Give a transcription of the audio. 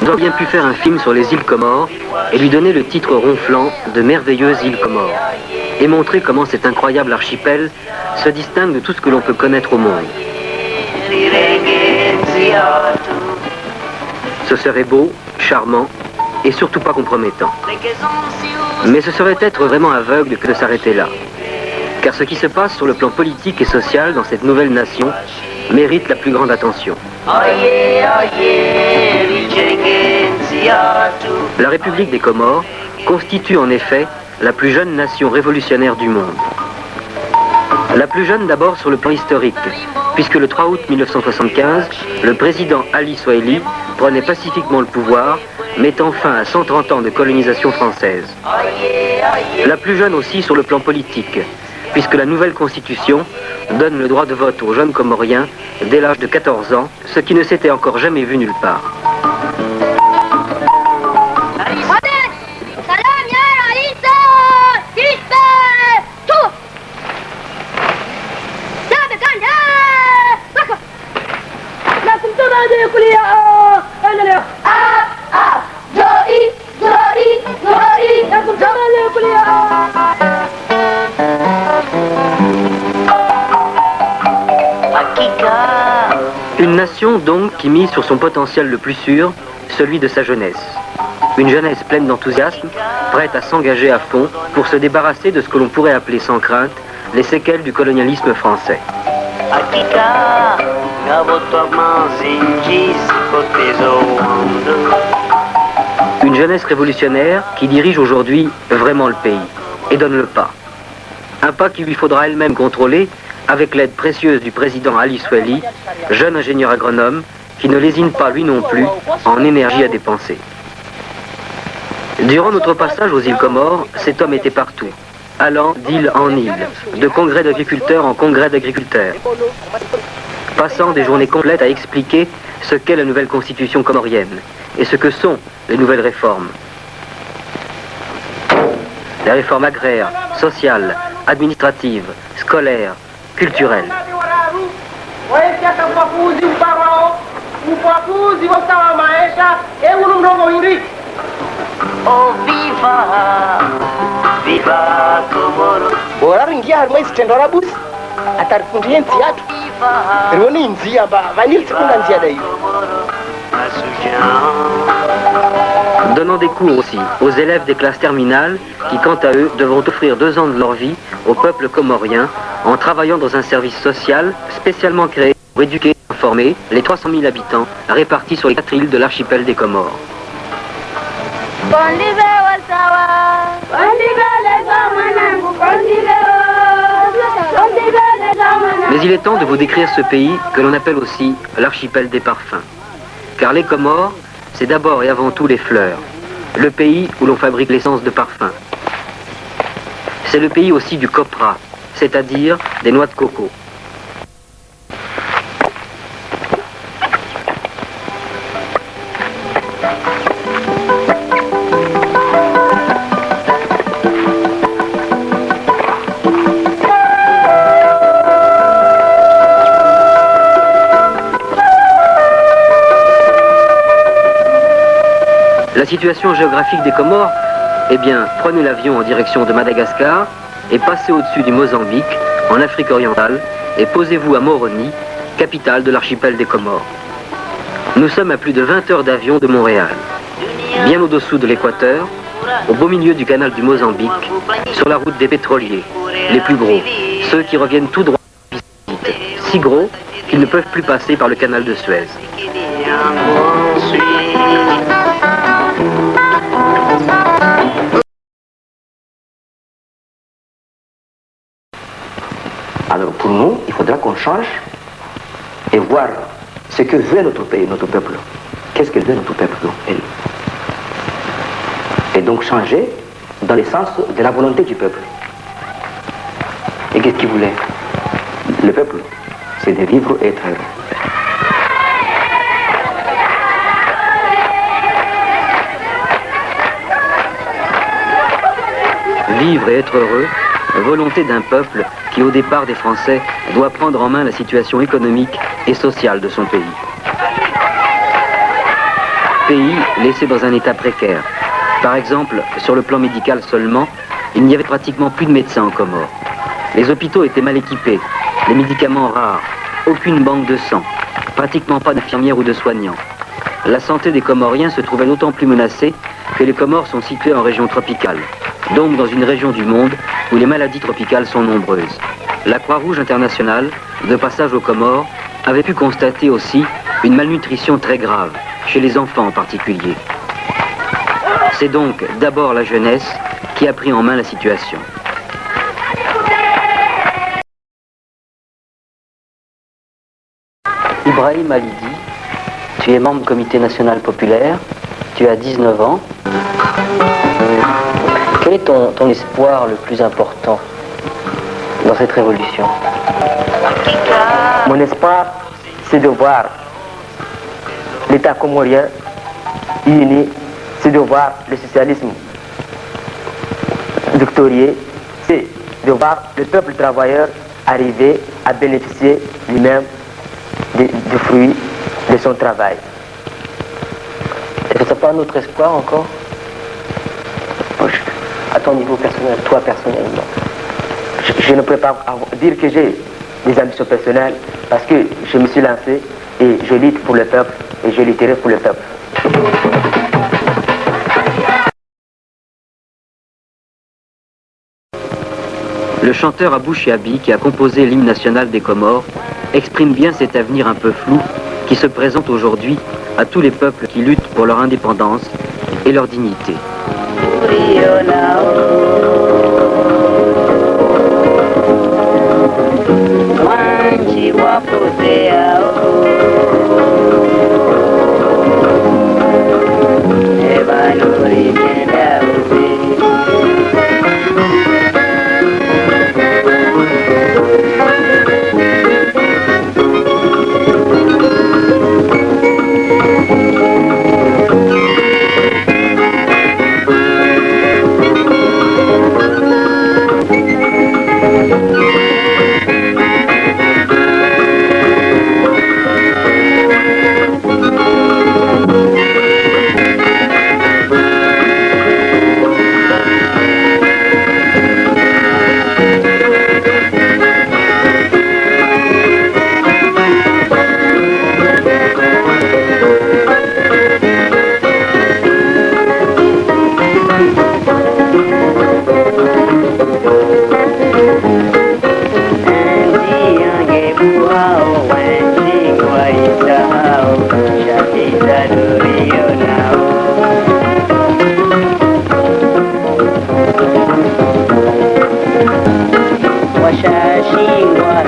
On aurait bien pu faire un film sur les îles Comores et lui donner le titre ronflant de Merveilleuses îles Comores et montrer comment cet incroyable archipel se distingue de tout ce que l'on peut connaître au monde. Ce serait beau, charmant et surtout pas compromettant. Mais ce serait être vraiment aveugle que de s'arrêter là. Car ce qui se passe sur le plan politique et social dans cette nouvelle nation mérite la plus grande attention. La République des Comores constitue en effet la plus jeune nation révolutionnaire du monde. La plus jeune d'abord sur le plan historique, puisque le 3 août 1975, le président Ali Swahili prenait pacifiquement le pouvoir, mettant fin à 130 ans de colonisation française. La plus jeune aussi sur le plan politique, puisque la nouvelle constitution donne le droit de vote aux jeunes Comoriens dès l'âge de 14 ans, ce qui ne s'était encore jamais vu nulle part. Une nation donc qui mise sur son potentiel le plus sûr, celui de sa jeunesse. Une jeunesse pleine d'enthousiasme, prête à s'engager à fond pour se débarrasser de ce que l'on pourrait appeler sans crainte les séquelles du colonialisme français. Une jeunesse révolutionnaire qui dirige aujourd'hui vraiment le pays et donne le pas. Un pas qu'il lui faudra elle-même contrôler avec l'aide précieuse du président Ali Swahili, jeune ingénieur agronome qui ne lésine pas lui non plus en énergie à dépenser. Durant notre passage aux îles Comores, cet homme était partout, allant d'île en île, de congrès d'agriculteurs en congrès d'agriculteurs, passant des journées complètes à expliquer ce qu'est la nouvelle constitution comorienne et ce que sont les nouvelles réformes. Les réformes agraires, sociales, administratives, scolaires, culturelles. Oh, viva! Viva Comoro! Ora ringia harmai zitendora busi atarifundria nziatu rioni nzia vanili tikunda nzia dai. Donnant des cours aussi aux élèves des classes terminales qui, quant à eux, devront offrir 2 ans de leur vie au peuple comorien en travaillant dans un service social spécialement créé pour éduquer et informer les 300 000 habitants répartis sur les 4 îles de l'archipel des Comores. Mais il est temps de vous décrire ce pays que l'on appelle aussi l'archipel des parfums. Car les Comores, c'est d'abord et avant tout les fleurs, le pays où l'on fabrique l'essence de parfum. C'est le pays aussi du copra, c'est-à-dire des noix de coco. La situation géographique des Comores, eh bien, prenez l'avion en direction de Madagascar et passez au-dessus du Mozambique, en Afrique orientale, et posez-vous à Moroni, capitale de l'archipel des Comores. Nous sommes à plus de 20 heures d'avion de Montréal, bien au-dessous de l'équateur, au beau milieu du canal du Mozambique, sur la route des pétroliers, les plus gros, ceux qui reviennent tout droit à la visite, si gros qu'ils ne peuvent plus passer par le canal de Suez. Alors pour nous, il faudra qu'on change et voir ce que veut notre pays, notre peuple. Qu'est-ce que veut notre peuple, elle. Et donc changer dans le sens de la volonté du peuple. Et qu'est-ce qu'il voulait? Le peuple, c'est de vivre et être heureux. Vivre et être heureux, volonté d'un peuple qui, au départ des Français, doit prendre en main la situation économique et sociale de son pays. Pays laissé dans un état précaire. Par exemple, sur le plan médical seulement, il n'y avait pratiquement plus de médecins en Comores. Les hôpitaux étaient mal équipés, les médicaments rares, aucune banque de sang, pratiquement pas d'infirmières ou de soignants. La santé des Comoriens se trouvait d'autant plus menacée que les Comores sont situées en région tropicale, donc dans une région du monde où les maladies tropicales sont nombreuses. La Croix-Rouge internationale, de passage aux Comores, avait pu constater aussi une malnutrition très grave, chez les enfants en particulier. C'est donc d'abord la jeunesse qui a pris en main la situation. Ibrahim Halidi, tu es membre du Comité national populaire, tu as 19 ans. Quel est ton espoir le plus important dans cette révolution? Mon espoir, c'est de voir l'État comorien uni, c'est de voir le socialisme victorieux, c'est de voir le peuple travailleur arriver à bénéficier lui-même des fruits de son travail. Est-ce que tu n'as pas un autre espoir encore? À ton niveau personnel, toi personnellement? Je ne peux pas dire que j'ai des ambitions personnelles parce que je me suis lancé et je lutte pour le peuple et je lutterai pour le peuple. Le chanteur Abou Chiabi, qui a composé l'hymne national des Comores, exprime bien cet avenir un peu flou qui se présente aujourd'hui à tous les peuples qui luttent pour leur indépendance et leur dignité. Washashingwa